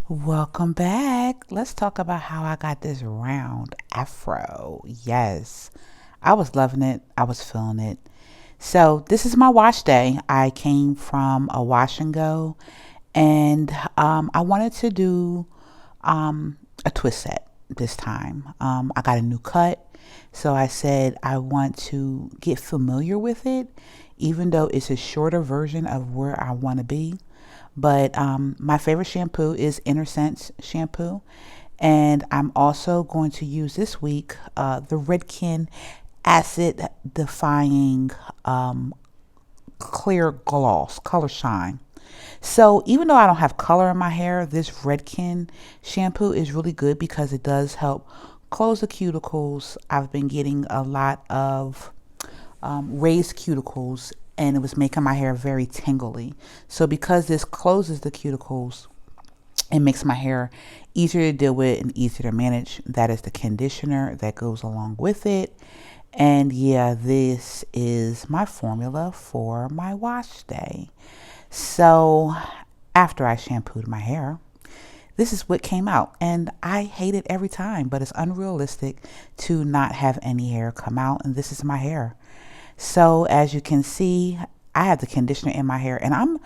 Welcome back. Let's talk about how I got this round afro. Yes, I was loving it. I was feeling it. So, this is my wash day. I came from a wash and go, and I wanted to do a twist set this time. I got a new cut, so I said I want to get familiar with it, even though it's a shorter version of where I want to be. But my favorite shampoo is Inner Sense shampoo. And I'm also going to use this week the Redken Acid Defying Clear Gloss Color Shine. So even though I don't have color in my hair, this Redken shampoo is really good because it does help close the cuticles. I've been getting a lot of raised cuticles, and it was making my hair very tingly. So because this closes the cuticles, it makes my hair easier to deal with and easier to manage. That is the conditioner that goes along with it. And yeah, this is my formula for my wash day. So after I shampooed my hair, this is what came out. And I hate it every time, but it's unrealistic to not have any hair come out. And this is my hair. So as you can see, I have the conditioner in my hair, and I'm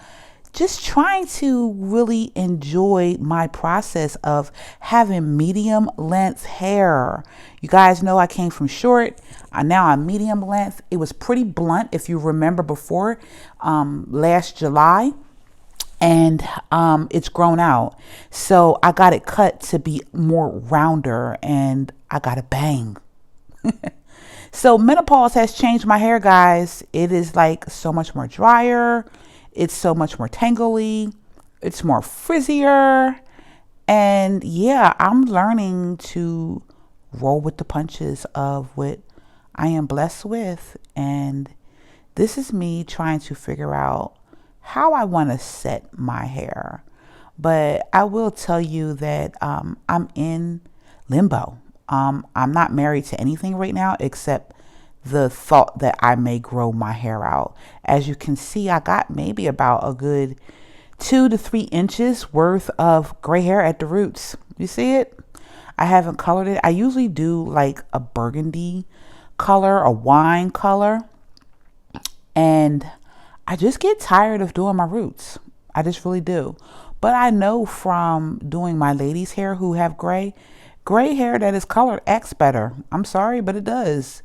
just trying to really enjoy my process of having medium length hair. You guys know I came from short. Now I'm medium length. It was pretty blunt, if you remember before, last July. And it's grown out. So I got it cut to be more rounder, and I got a bang. So menopause has changed my hair, guys. It is like so much more drier. It's so much more tangly. It's more frizzier. And yeah, I'm learning to roll with the punches of what I am blessed with. And this is me trying to figure out how I want to set my hair. But I will tell you that I'm in limbo. I'm not married to anything right now except the thought that I may grow my hair out. As you can see, I got maybe about a good 2 to 3 inches worth of gray hair at the roots. You see it? I haven't colored it. I usually do like a burgundy color, a wine color, and I just get tired of doing my roots. I just really do. But I know from doing my ladies' hair who have gray hair that is colored acts better. I'm sorry, but it does.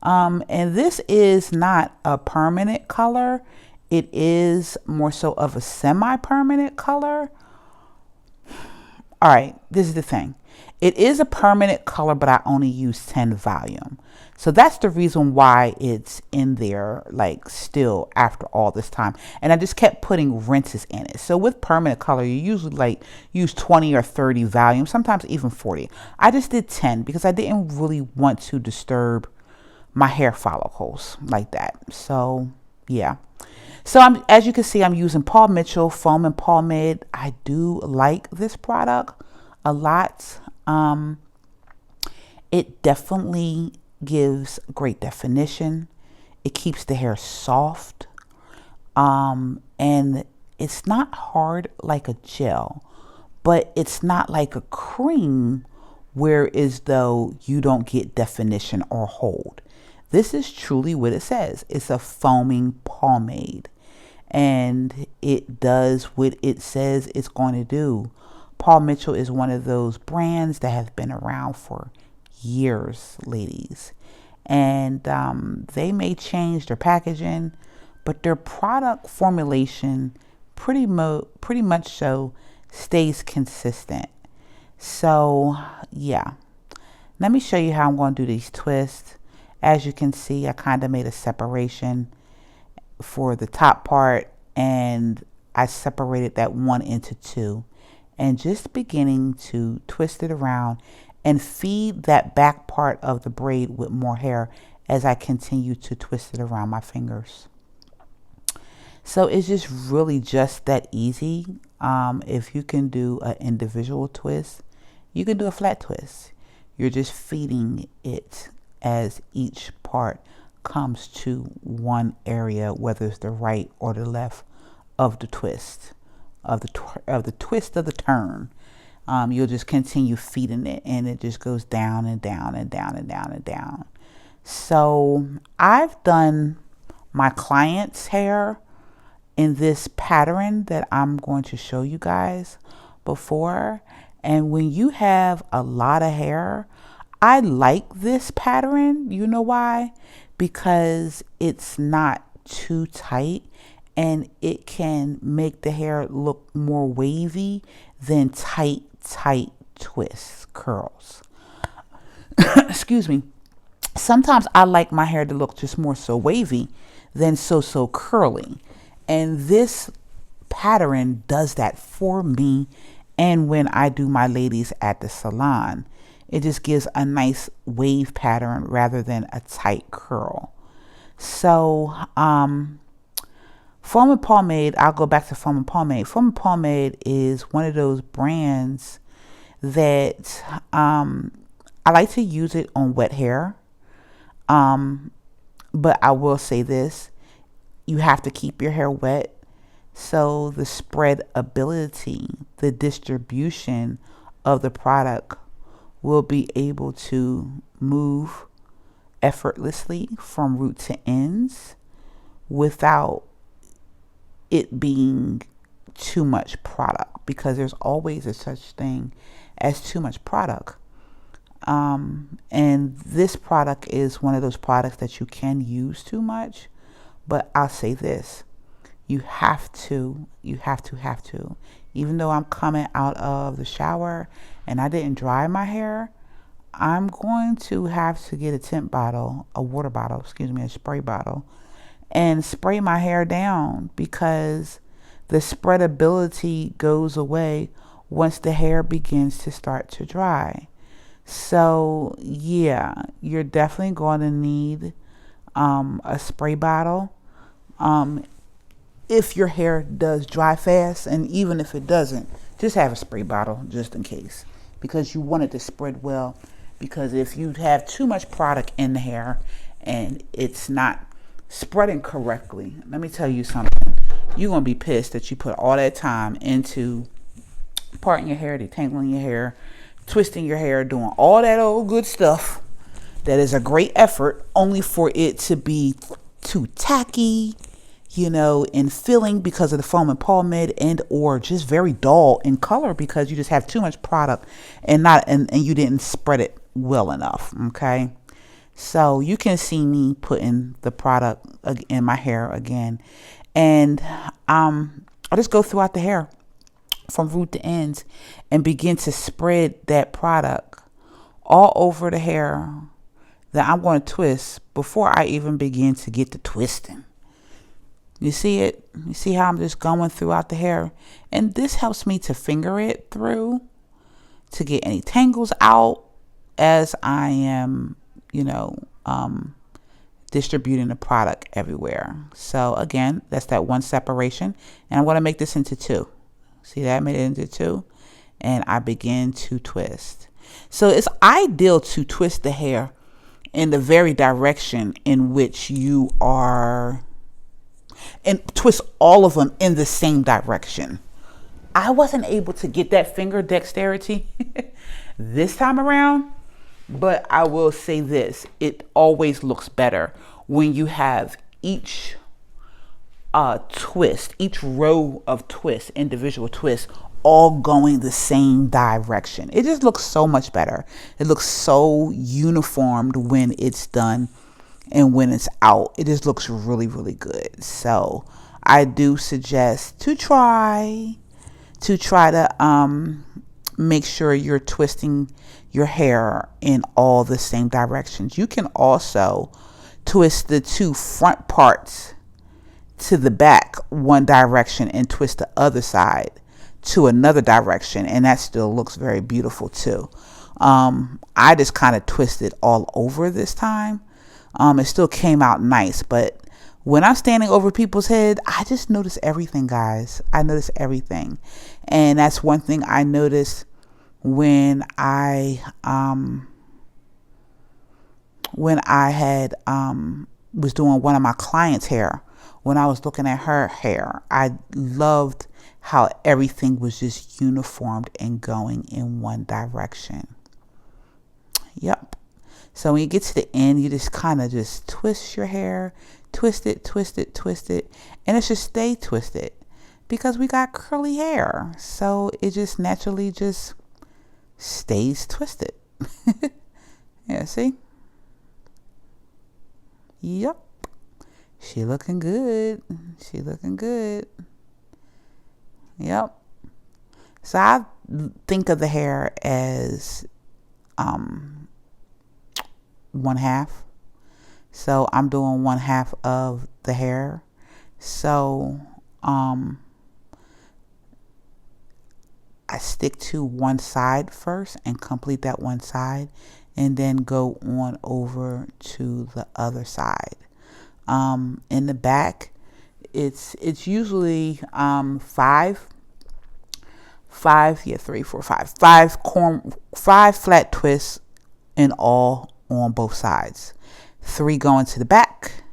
And this is not a permanent color. It is more so of a semi-permanent color. All right, this is the thing. It is a permanent color, but I only use 10 volume. So that's the reason why it's in there, like still after all this time. And I just kept putting rinses in it. So with permanent color, you usually like use 20 or 30 volume, sometimes even 40. I just did 10 because I didn't really want to disturb my hair follicles like that. So yeah. So as you can see, I'm using Paul Mitchell Foam and Pomade. I do like this product a lot. It definitely gives great definition. It keeps the hair soft. And it's not hard like a gel, but it's not like a cream where as though you don't get definition or hold. This is truly what it says. It's a foaming pomade, and it does what it says it's going to do. Paul Mitchell is one of those brands that have been around for years, ladies. And they may change their packaging, but their product formulation pretty much so stays consistent. So yeah, let me show you how I'm going to do these twists. As you can see, I kind of made a separation for the top part, and I separated that one into two, and just beginning to twist it around and feed that back part of the braid with more hair as I continue to twist it around my fingers. So it's just really just that easy. If you can do an individual twist, you can do a flat twist. You're just feeding it as each part comes to one area, whether it's the right or the left of the twist, of the twist of the turn. You'll just continue feeding it, and it just goes down and down and down and down and down. So I've done my client's hair in this pattern that I'm going to show you guys before. And when you have a lot of hair, I like this pattern. You know why? Because it's not too tight, and it can make the hair look more wavy than tight twists, curls. Excuse me. Sometimes I like my hair to look just more so wavy than so curly. And this pattern does that for me. And when I do my ladies at the salon, it just gives a nice wave pattern rather than a tight curl. So, Foam and Pomade, I'll go back to Foam and Pomade. Foam and Pomade is one of those brands that I like to use it on wet hair. But I will say this, you have to keep your hair wet. So the spread ability, the distribution of the product will be able to move effortlessly from root to ends without it being too much product, because there's always a such thing as too much product. And this product is one of those products that you can use too much, but I'll say this, you have to, even though I'm coming out of the shower and I didn't dry my hair, I'm going to have to get a tint bottle, a water bottle, a spray bottle, and spray my hair down, because the spreadability goes away once the hair begins to start to dry. So yeah, you're definitely going to need a spray bottle if your hair does dry fast, and even if it doesn't, just have a spray bottle just in case, because you want it to spread well. Because if you have too much product in the hair and it's not spreading correctly, let me tell you something, you're going to be pissed that you put all that time into parting your hair, detangling your hair, twisting your hair, doing all that old good stuff that is a great effort, only for it to be too tacky, in filling because of the foam and pomade, and or just very dull in color because you just have too much product and you didn't spread it well enough. Okay, so you can see me putting the product in my hair again, and I'll just go throughout the hair from root to ends and begin to spread that product all over the hair that I'm going to twist before I even begin to get to twisting. You see it? You see how I'm just going throughout the hair? And this helps me to finger it through to get any tangles out as I am, distributing the product everywhere. So again, that's that one separation. And I'm going to make this into two. See that? I made it into two. And I begin to twist. So it's ideal to twist the hair in the very direction in which you are, and twist all of them in the same direction. I wasn't able to get that finger dexterity this time around, but I will say this, it always looks better when you have each twist, each row of twists, individual twists, all going the same direction. It just looks so much better. It looks so uniformed when it's done, and when it's out, it just looks really, really good. So I do suggest to try to make sure you're twisting your hair in all the same directions. You can also twist the two front parts to the back one direction and twist the other side to another direction, and that still looks very beautiful too. I just kind of twisted all over this time. It still came out nice, but when I'm standing over people's head, I just notice everything, guys. I notice everything. And that's one thing I noticed when I had was doing one of my clients' hair. When I was looking at her hair, I loved how everything was just uniformed and going in one direction. Yep. So when you get to the end, you just kind of just twist your hair, twist it, twist it, twist it, and it should stay twisted because we got curly hair. So it just naturally just stays twisted. Yeah, see? Yep. She looking good. She looking good. Yep. So I think of the hair as one half. So I'm doing one half of the hair. So I stick to one side first and complete that one side, and then go on over to the other side. In the back, it's usually five, yeah, three, four, five flat twists in all on both sides. 3 going to the back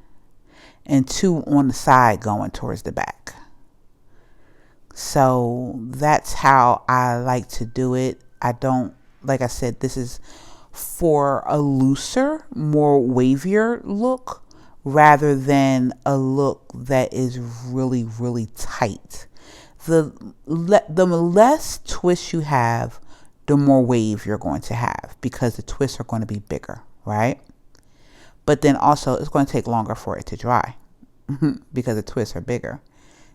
and 2 on the side going towards the back. So that's how I like to do it. I don't, like I said, this is for a looser, more wavier look rather than a look that is really, really tight. The less twists you have, the more wave you're going to have because the twists are going to be bigger, right? But then also it's going to take longer for it to dry because the twists are bigger.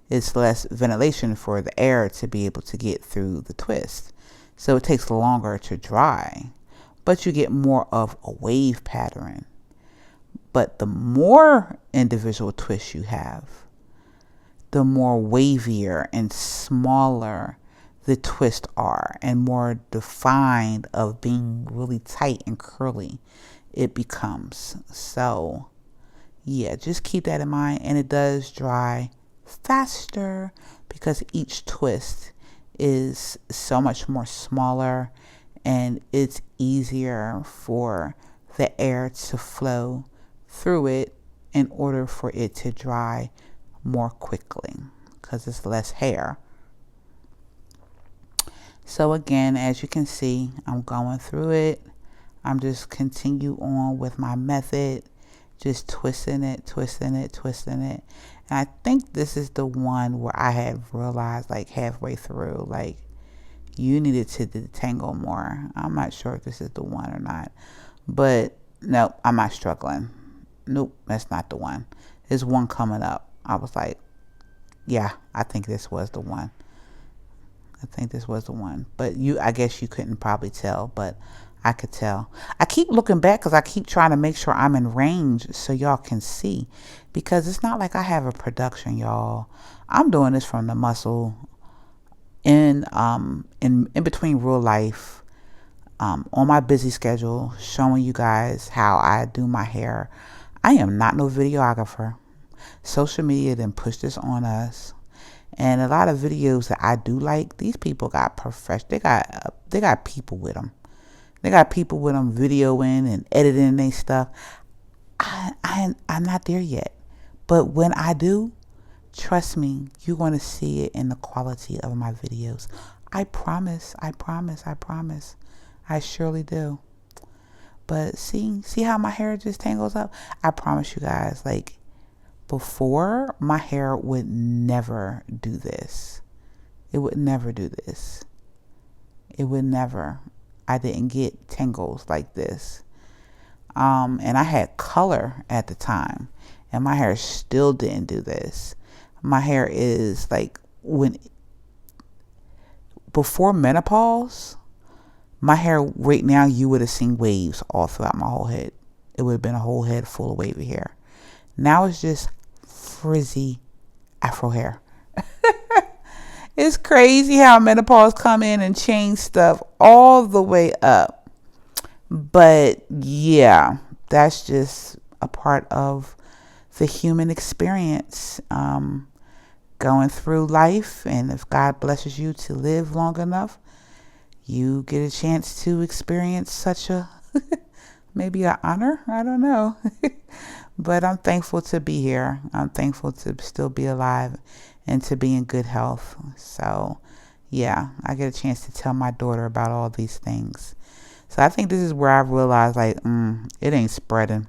It's less ventilation for the air to be able to get through the twist. So it takes longer to dry, but you get more of a wave pattern. But the more individual twists you have, the more wavier and smaller the twists are and more defined of being really tight and curly it becomes. So yeah, just keep that in mind. And it does dry faster because each twist is so much more smaller and it's easier for the air to flow through it in order for it to dry more quickly because it's less hair. So again, as you can see, I'm going through it. I'm just continue on with my method, just twisting it, twisting it, twisting it. And I think this is the one where I had realized like halfway through, like you needed to detangle more. I'm not sure if this is the one or not, but nope, I'm not struggling. Nope, that's not the one. There's one coming up. I was like, yeah, I think this was the one. I think this was the one. But I guess you couldn't probably tell, but I could tell. I keep looking back because I keep trying to make sure I'm in range so y'all can see. Because it's not like I have a production, y'all. I'm doing this from the muscle in between real life, on my busy schedule, showing you guys how I do my hair. I am not no videographer. Social media then pushed this on us. And a lot of videos that I do like, these people got they got people with them. They got people with them videoing and editing their stuff. I'm not there yet. But when I do, trust me, you're going to see it in the quality of my videos. I promise, I promise, I promise. I surely do. But see how my hair just tangles up? I promise you guys, like, before, my hair would never do this. It would never do this. It would never. I didn't get tangles like this. And I had color at the time. And my hair still didn't do this. My hair is like before menopause, my hair right now, you would have seen waves all throughout my whole head. It would have been a whole head full of wavy hair. Now it's just frizzy afro hair. It's crazy how menopause come in and change stuff all the way up. But yeah, that's just a part of the human experience, going through life. And if God blesses you to live long enough, you get a chance to experience such a maybe an honor. I don't know. But I'm thankful to be here. I'm thankful to still be alive and to be in good health. So yeah, I get a chance to tell my daughter about all these things. So I think this is where I realized, like, it ain't spreading.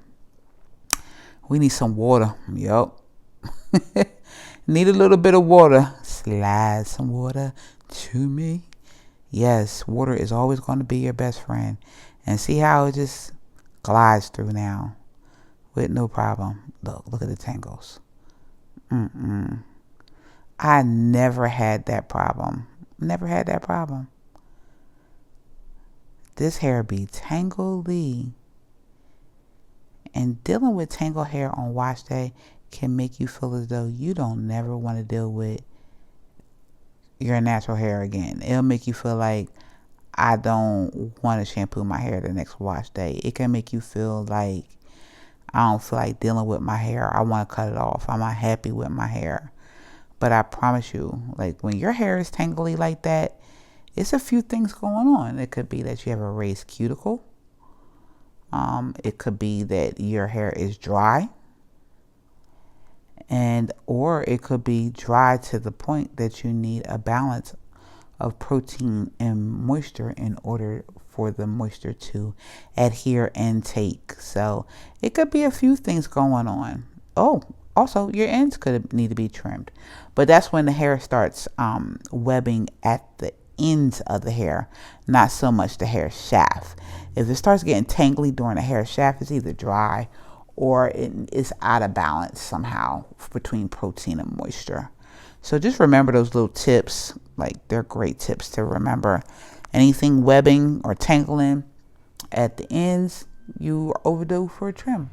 We need some water. Yup. Need a little bit of water. Slide some water to me. Yes, water is always going to be your best friend. And see how it just glides through now with no problem. Look at the tangles. I never had that problem. Never had that problem. This hair be tangly. And dealing with tangled hair on wash day can make you feel as though you don't never want to deal with your natural hair again. It'll make you feel like, I don't want to shampoo my hair the next wash day. It can make you feel like, I don't feel like dealing with my hair. I want to cut it off. I'm not happy with my hair. But I promise you, like, when your hair is tangly like that, it's a few things going on. It could be that you have a raised cuticle. It could be that your hair is dry. Or it could be dry to the point that you need a balance of protein and moisture in order for the moisture to adhere and take. So it could be a few things going on. Oh, also your ends could need to be trimmed, but that's when the hair starts webbing at the ends of the hair, not so much the hair shaft. If it starts getting tangly during the hair shaft, it's either dry or it is out of balance somehow between protein and moisture. So just remember those little tips. Like, they're great tips to remember. Anything webbing or tangling at the ends, you are overdue for a trim.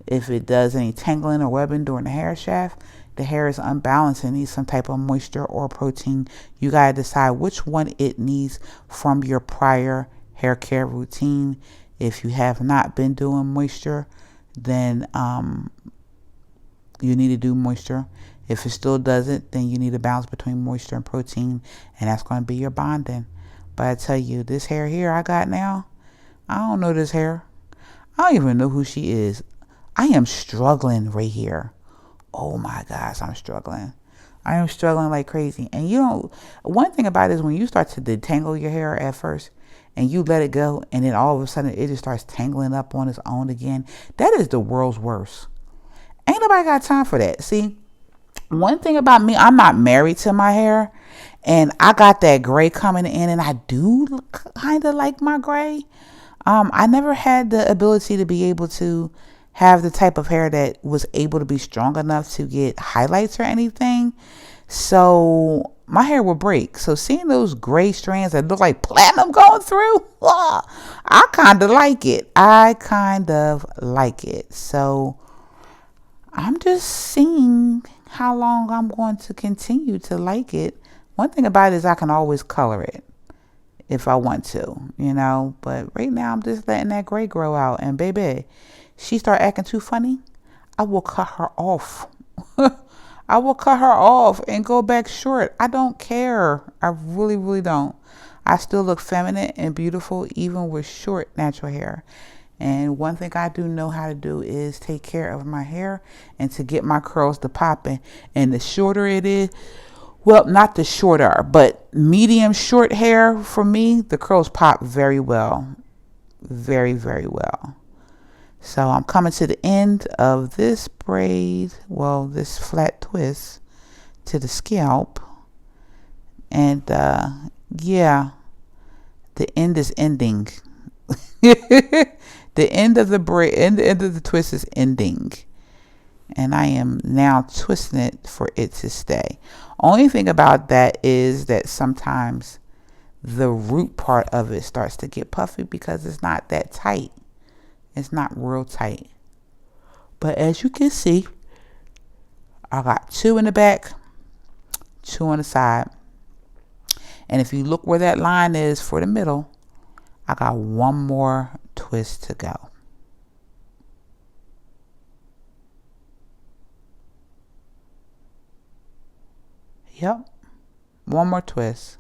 If it does any tangling or webbing during the hair shaft, the hair is unbalanced and needs some type of moisture or protein. You got to decide which one it needs from your prior hair care routine. If you have not been doing moisture, then you need to do moisture. If it still doesn't, then you need a balance between moisture and protein, and that's going to be your bonding. But I tell you, this hair here I got now, I don't know this hair. I don't even know who she is. I am struggling right here. Oh my gosh, I'm struggling. I am struggling like crazy. And you know, one thing about it is when you start to detangle your hair at first and you let it go, and then all of a sudden it just starts tangling up on its own again, that is the world's worst. Ain't nobody got time for that. See, one thing about me, I'm not married to my hair, and I got that gray coming in, and I do kind of like my gray. I never had the ability to be able to have the type of hair that was able to be strong enough to get highlights or anything. So my hair will break. So seeing those gray strands that look like platinum going through, I kind of like it. So I'm just seeing how long I'm going to continue to like it. One thing about it is I can always color it if I want to, you know. But right now I'm just letting that gray grow out. And baby, she start acting too funny, I will cut her off. I will cut her off and go back short. I don't care. I really, really don't. I still look feminine and beautiful even with short natural hair. And one thing I do know how to do is take care of my hair and to get my curls to popping. And the shorter it is, well, not the shorter, but medium short hair for me, the curls pop very well. Very, very well. So I'm coming to the end of this braid, well, this flat twist to the scalp. And yeah, the end is ending. The end of the braid, end of the twist is ending. And I am now twisting it for it to stay. Only thing about that is that sometimes the root part of it starts to get puffy because it's not that tight. It's not real tight. But as you can see, I got 2 in the back, 2 on the side. And if you look where that line is for the middle, I got 1 more twist to go. Yep. 1 more twist.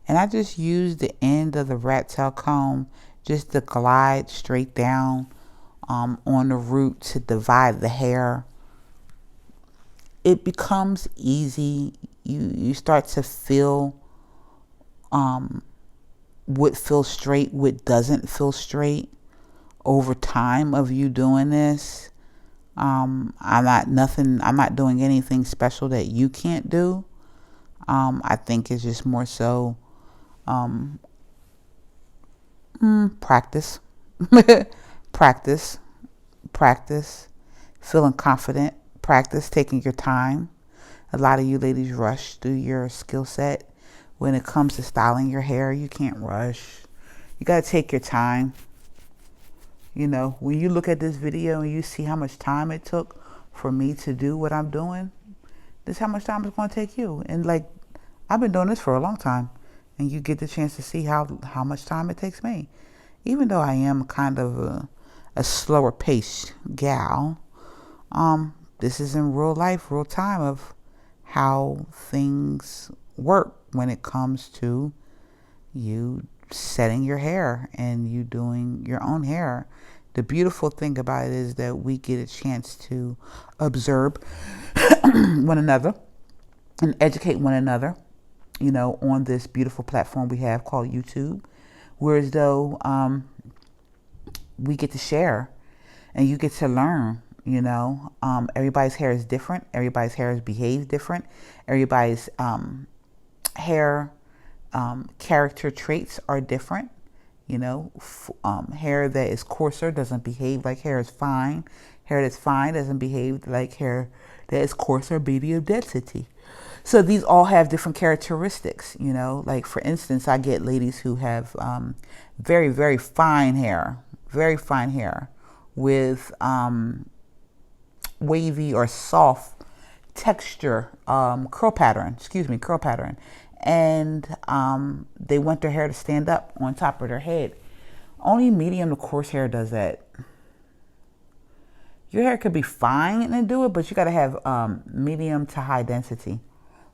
And I just used the end of the rat tail comb just to glide straight down on the root to divide the hair it becomes easy. You start to feel what feels straight, what doesn't feel straight over time of you doing this. I'm not doing anything special that you can't do. I think it's just more so practice, practice, practice, feeling confident, practice taking your time. A lot of you ladies rush through your skill set. When it comes to styling your hair, you can't rush. You got to take your time. You know, when you look at this video and you see how much time it took for me to do what I'm doing, this is how much time it's going to take you. And like, I've been doing this for a long time, and you get the chance to see how much time it takes me. Even though I am kind of a slower paced gal, this is in real life, real time of how things work when it comes to you setting your hair and you doing your own hair. The beautiful thing about it is that we get a chance to observe one another and educate one another, you know, on this beautiful platform we have called YouTube. Whereas though we get to share and you get to learn, you know, everybody's hair is different. Everybody's hair is behaved different. Everybody's hair character traits are different. You know, hair that is coarser doesn't behave like hair is fine. Hair that's fine doesn't behave like hair that is coarser, medium density. So these all have different characteristics, you know. Like, for instance, I get ladies who have very, very fine hair with wavy or soft texture, curl pattern, and they want their hair to stand up on top of their head. Only medium to coarse hair does that. Your hair could be fine and do it, but you got to have medium to high density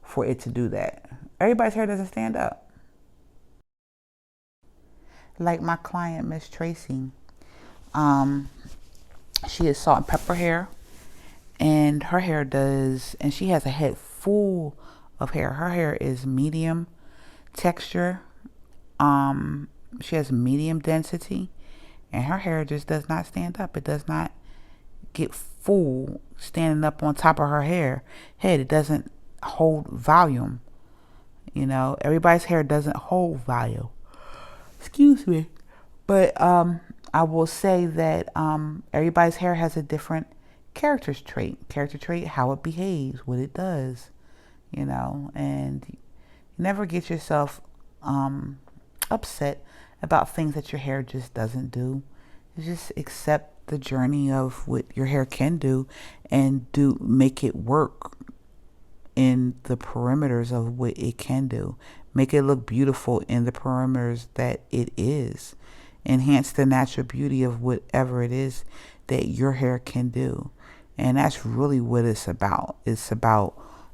for it to do that. Everybody's hair doesn't stand up. Like my client, Miss Tracy, she has salt and pepper hair, and her hair does, and she has a head full of hair. Her hair is medium texture. She has medium density, and her hair just does not stand up. It does not get full standing up on top of her head. It doesn't hold volume. You know, everybody's hair doesn't hold volume. Excuse me. But I will say that everybody's hair has a different character trait, how it behaves, what it does, you know, and never get yourself upset about things that your hair just doesn't do. You just accept the journey of what your hair can do and make it work in the perimeters of what it can do. Make it look beautiful in the perimeters that it is. Enhance the natural beauty of whatever it is that your hair can do. And that's really what it's about. It's about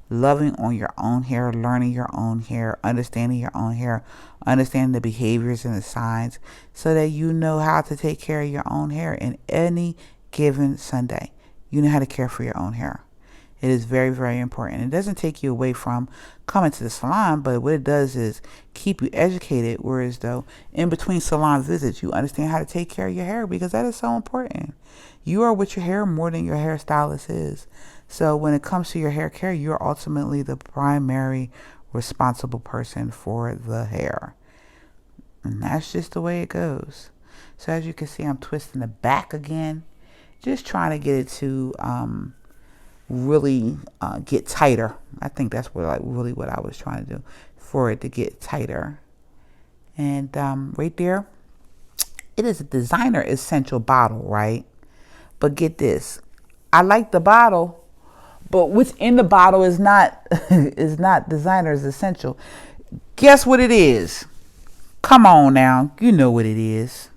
loving on your own hair, learning your own hair, understanding your own hair, understanding the behaviors and the signs so that you know how to take care of your own hair in any given Sunday. You know how to care for your own hair. It is very, very important. It doesn't take you away from coming to the salon, but what it does is keep you educated, whereas though in between salon visits, you understand how to take care of your hair, because that is so important. You are with your hair more than your hairstylist is. So when it comes to your hair care, you're ultimately the primary responsible person for the hair. And that's just the way it goes. So as you can see, I'm twisting the back again, just trying to get it to really get tighter. I think that's what I was trying to do, for it to get tighter. And right there, it is a designer essential bottle, right? But get this, I like the bottle, but what's in the bottle is not is not designer's essential. Guess what it is? Come on now, you know what it is.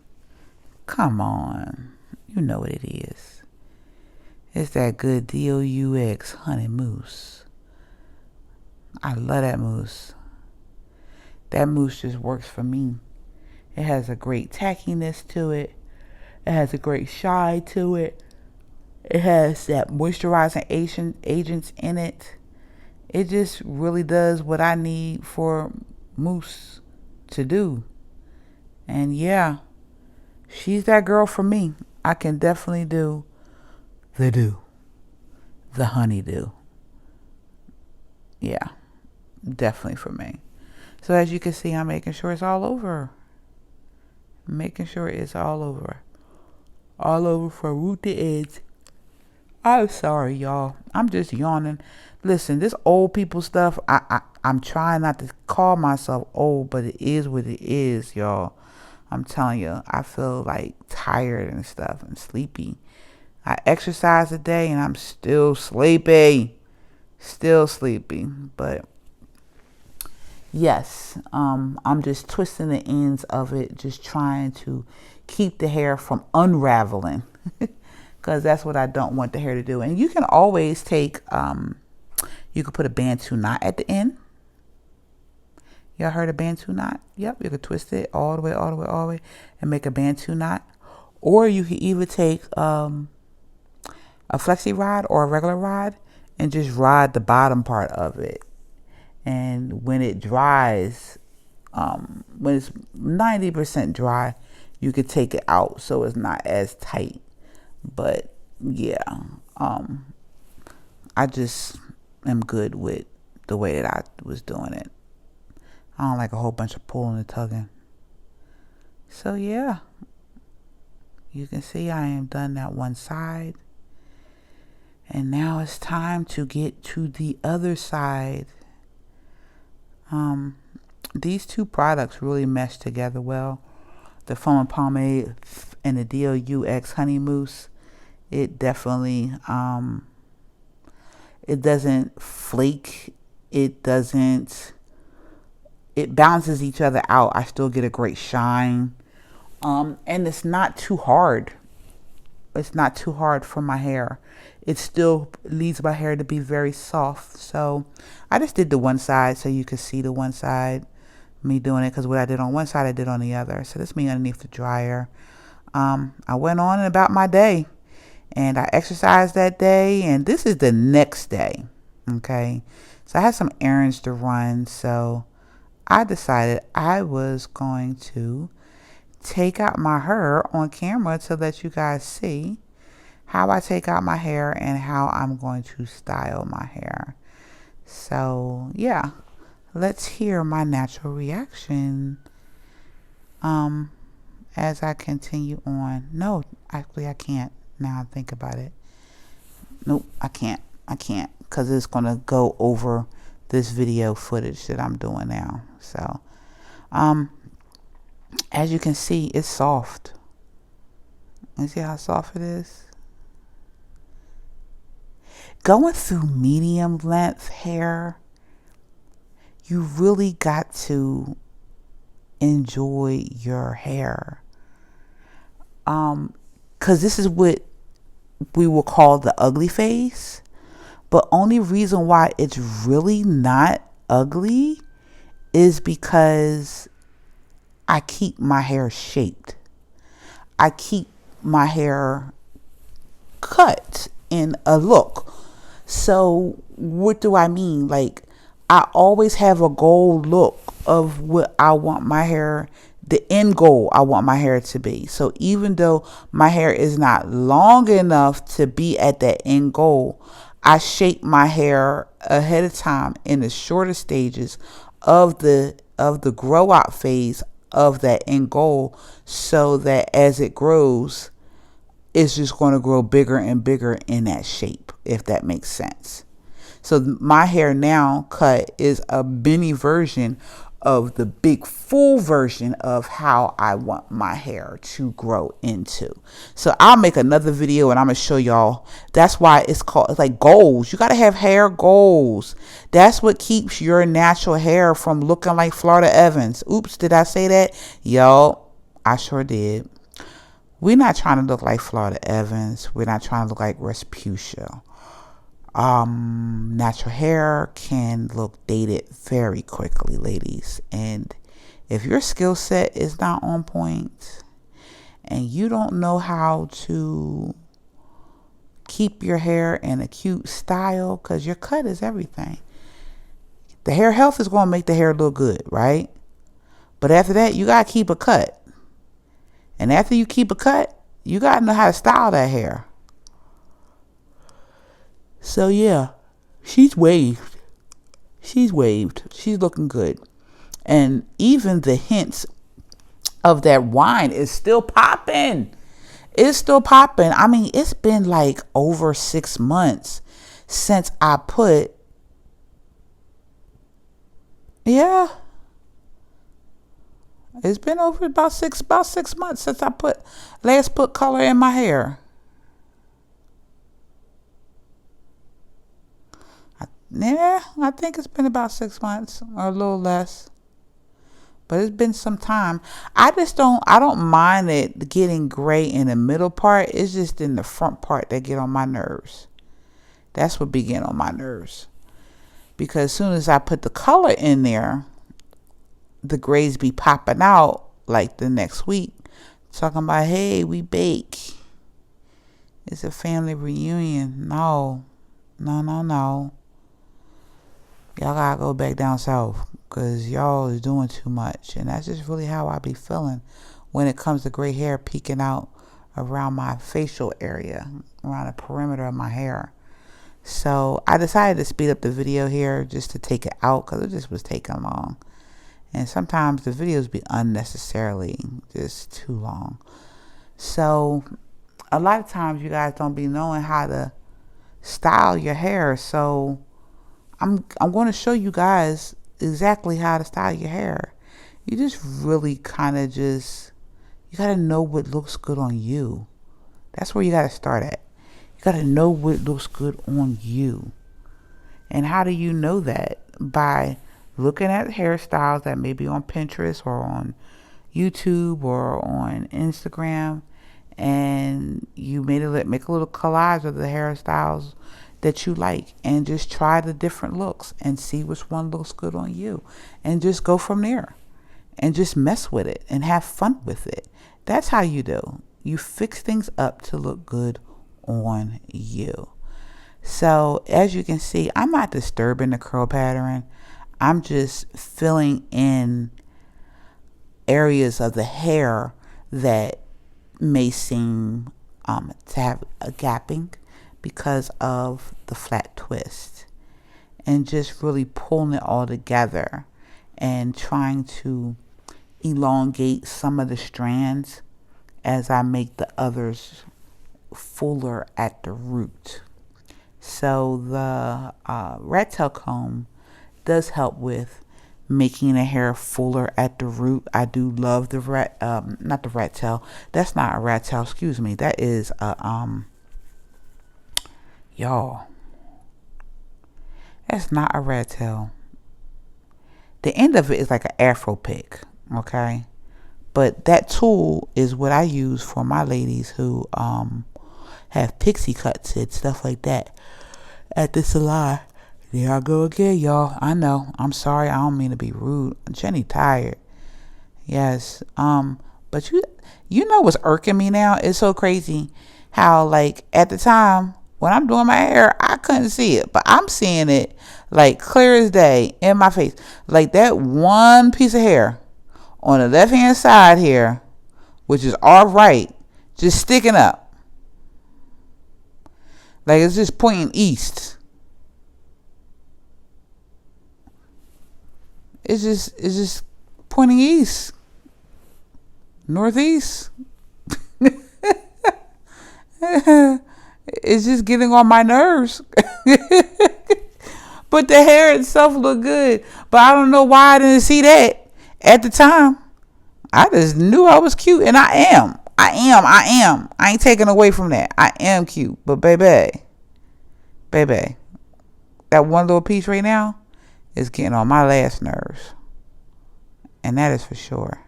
Come on, you know what it is. It's that good DOUX honey mousse. I love that mousse. That mousse just works for me. It has a great tackiness to it. It has a great shine to it. It has that moisturizing agents in it. It just really does what I need for mousse to do. And yeah, she's that girl for me. I can definitely do the honeydew. Yeah, definitely for me. So as you can see, I'm making sure it's all over. Making sure it's all over. All over from root to edge. I'm sorry, y'all. I'm just yawning. Listen, this old people stuff, I'm trying not to call myself old, but it is what it is, y'all. I'm telling you, I feel like tired and stuff and sleepy. I exercise today and I'm still sleepy. Still sleepy. But yes, I'm just twisting the ends of it, just trying to keep the hair from unraveling. Because that's what I don't want the hair to do. And you can always take, you could put a Bantu knot at the end. Y'all heard of Bantu knot? Yep, you could twist it all the way, all the way, all the way, and make a Bantu knot. Or you could either take a flexi rod or a regular rod and just rod the bottom part of it. And when it dries, when it's 90% dry, you could take it out so it's not as tight. But yeah, I just am good with the way that I was doing it. I don't like a whole bunch of pulling and tugging. So yeah, you can see I am done that one side. And now it's time to get to the other side. These two products really mesh together well. The foam and pomade and the DOUX honey mousse. It definitely, it doesn't flake. It balances each other out. I still get a great shine. And it's not too hard. It's not too hard for my hair. It still leads my hair to be very soft. So I just did the one side so you could see the one side, me doing it, because what I did on one side, I did on the other. So this is me underneath the dryer. I went on about my day and I exercised that day, and this is the next day. Okay. So I had some errands to run. So I decided I was going to take out my hair on camera to let you guys see how I take out my hair and how I'm going to style my hair. So yeah, let's hear my natural reaction as I continue on. No, actually I can't. Now I think about it. Nope, I can't because it's going to go over this video footage that I'm doing now. So as you can see, it's soft. You see how soft it is? Going through medium length hair, you really got to enjoy your hair. Because this is what we will call the ugly phase. But only reason why it's really not ugly is because I keep my hair shaped. I keep my hair cut in a look. So what do I mean? Like, I always have a goal look of what I want my hair, the end goal I want my hair to be. So even though my hair is not long enough to be at that end goal, I shape my hair ahead of time in the shorter stages of the grow out phase of that end goal, so that as it grows, it's just going to grow bigger and bigger in that shape, if that makes sense. So my hair now cut is a mini version of the big full version of how I want my hair to grow into. So I'll make another video and I'm going to show y'all. That's why it's like goals. You got to have hair goals. That's what keeps your natural hair from looking like Florida Evans. Oops, did I say that? Yo, I sure did. We're not trying to look like Florida Evans. We're not trying to look like Respucia. Natural hair can look dated very quickly, ladies. And if your skill set is not on point and you don't know how to keep your hair in a cute style, because your cut is everything. The hair health is going to make the hair look good, right? But after that, you got to keep a cut. And after you keep a cut, you got to know how to style that hair. So yeah, she's waved. She's waved. She's looking good. And even the hints of that wine is still popping. It's still popping. I mean, it's been like over 6 months since I put, yeah, it's been over about 6 months since I last put color in my hair. Yeah, I think it's been about 6 months or a little less. But it's been some time. I don't mind it getting gray in the middle part. It's just in the front part that get on my nerves. That's what be getting on my nerves. Because as soon as I put the color in there, the grays be popping out like the next week. Talking about, hey, we bake. It's a family reunion. No. Y'all gotta go back down south. Because y'all is doing too much. And that's just really how I be feeling when it comes to gray hair peeking out around my facial area, around the perimeter of my hair. So I decided to speed up the video here just to take it out, because it just was taking long. And sometimes the videos be unnecessarily just too long. So a lot of times you guys don't be knowing how to style your hair. So I'm going to show you guys exactly how to style your hair. You just really kind of you got to know what looks good on you. That's where you got to start at. You got to know what looks good on you. And how do you know that? By looking at hairstyles that may be on Pinterest or on YouTube or on Instagram, and you make a little collage of the hairstyles that you like, and just try the different looks and see which one looks good on you, and just go from there and just mess with it and have fun with it. That's how you do. You fix things up to look good on you. So as you can see, I'm not disturbing the curl pattern. I'm just filling in areas of the hair that may seem to have a gapping because of the flat twist, and just really pulling it all together and trying to elongate some of the strands as I make the others fuller at the root. So the rat tail comb does help with making the hair fuller at the root. I do love the not the rat tail. That's not a rat tail, excuse me. That is a y'all, that's not a rat tail. The end of it is like an afro pick, okay? But that tool is what I use for my ladies who have pixie cuts and stuff like that at the salon. There I go again, y'all. I know. I'm sorry. I don't mean to be rude. Jenny tired. Yes. But you know what's irking me now? It's so crazy how, like, at the time when I'm doing my hair, I couldn't see it, but I'm seeing it like clear as day in my face. Like that one piece of hair on the left hand side here, which is all right, just sticking up. Like it's just pointing east. It's just pointing east. Northeast. It's just getting on my nerves. But the hair itself looked good. But I don't know why I didn't see that at the time. I just knew I was cute, and I am. I ain't taking away from that. I am cute. But baby, that one little piece right now is getting on my last nerves. And that is for sure.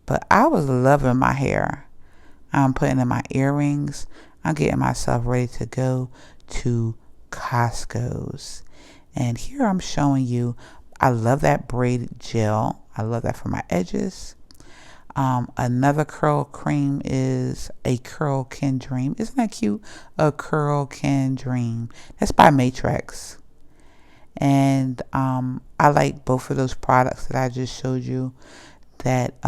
But I was loving my hair. I'm putting in my earrings. I'm getting myself ready to go to Costco's. And here I'm showing you, I love that braided gel. I love that for my edges. Another curl cream is a Curl Can Dream. Isn't that cute? A Curl Can Dream. That's by Matrix. And I like both of those products that I just showed you. That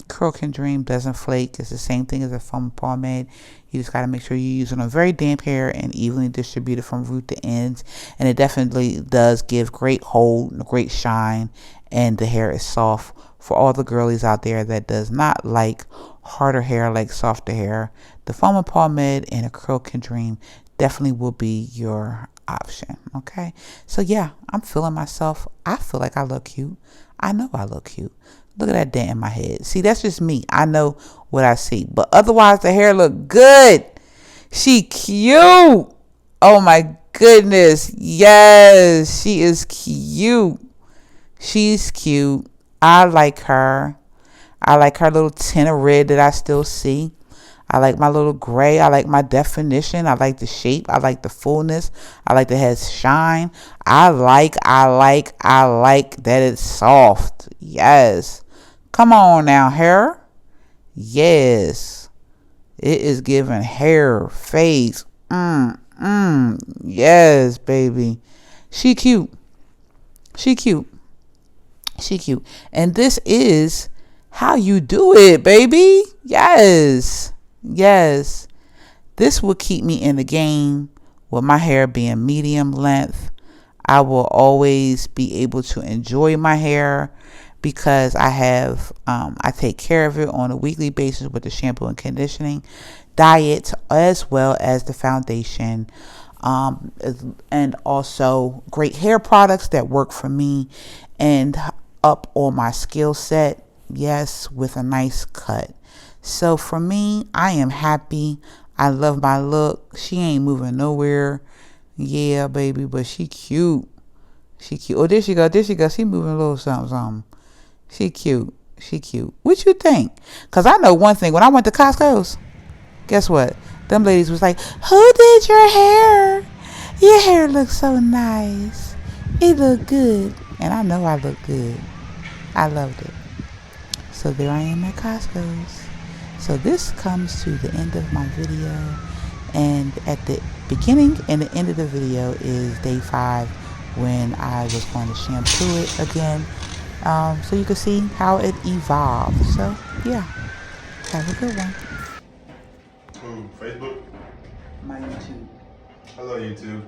Curl Can Dream doesn't flake. It's the same thing as a foam pomade. You just got to make sure you use it on very damp hair and evenly distributed from root to ends. And it definitely does give great hold, great shine, and the hair is soft. For all the girlies out there that does not like harder hair, like softer hair, the foam pomade and a Curl Can Dream definitely will be your option. Okay, so yeah, I'm feeling myself. I feel like I look cute. I know I look cute. Look at that dent in my head. See, that's just me. I know what I see. But otherwise, the hair look good. She cute. Oh my goodness. Yes, she is cute. She's cute. I like her. I like her little tint of red that I still see. I like my little gray. I like my definition. I like the shape. I like the fullness. I like that it has shine. I like that it's soft. Yes. Come on now, hair. Yes. It is giving hair, face. Yes, baby. She cute. She cute. She cute. And this is how you do it, baby. Yes. Yes. This will keep me in the game with my hair being medium length. I will always be able to enjoy my hair because I take care of it on a weekly basis with the shampoo and conditioning, diet, as well as the foundation, and also great hair products that work for me and up on my skill set. Yes, with a nice cut. So for me, I am happy. I love my look. She ain't moving nowhere. Yeah, baby, but she cute. She cute. Oh, there she go. There she go. She moving a little something. She cute. She cute. What you think? Because I know one thing. When I went to Costco's, guess what? Them ladies was like, who did your hair? Your hair looks so nice. It looked good. And I know I look good. I loved it. So there I am at Costco's. So this comes to the end of my video. And at the beginning and the end of the video is day 5 when I was going to shampoo it again. So you can see how it evolved. So yeah, have a good one. Facebook? My YouTube. Hello, YouTube.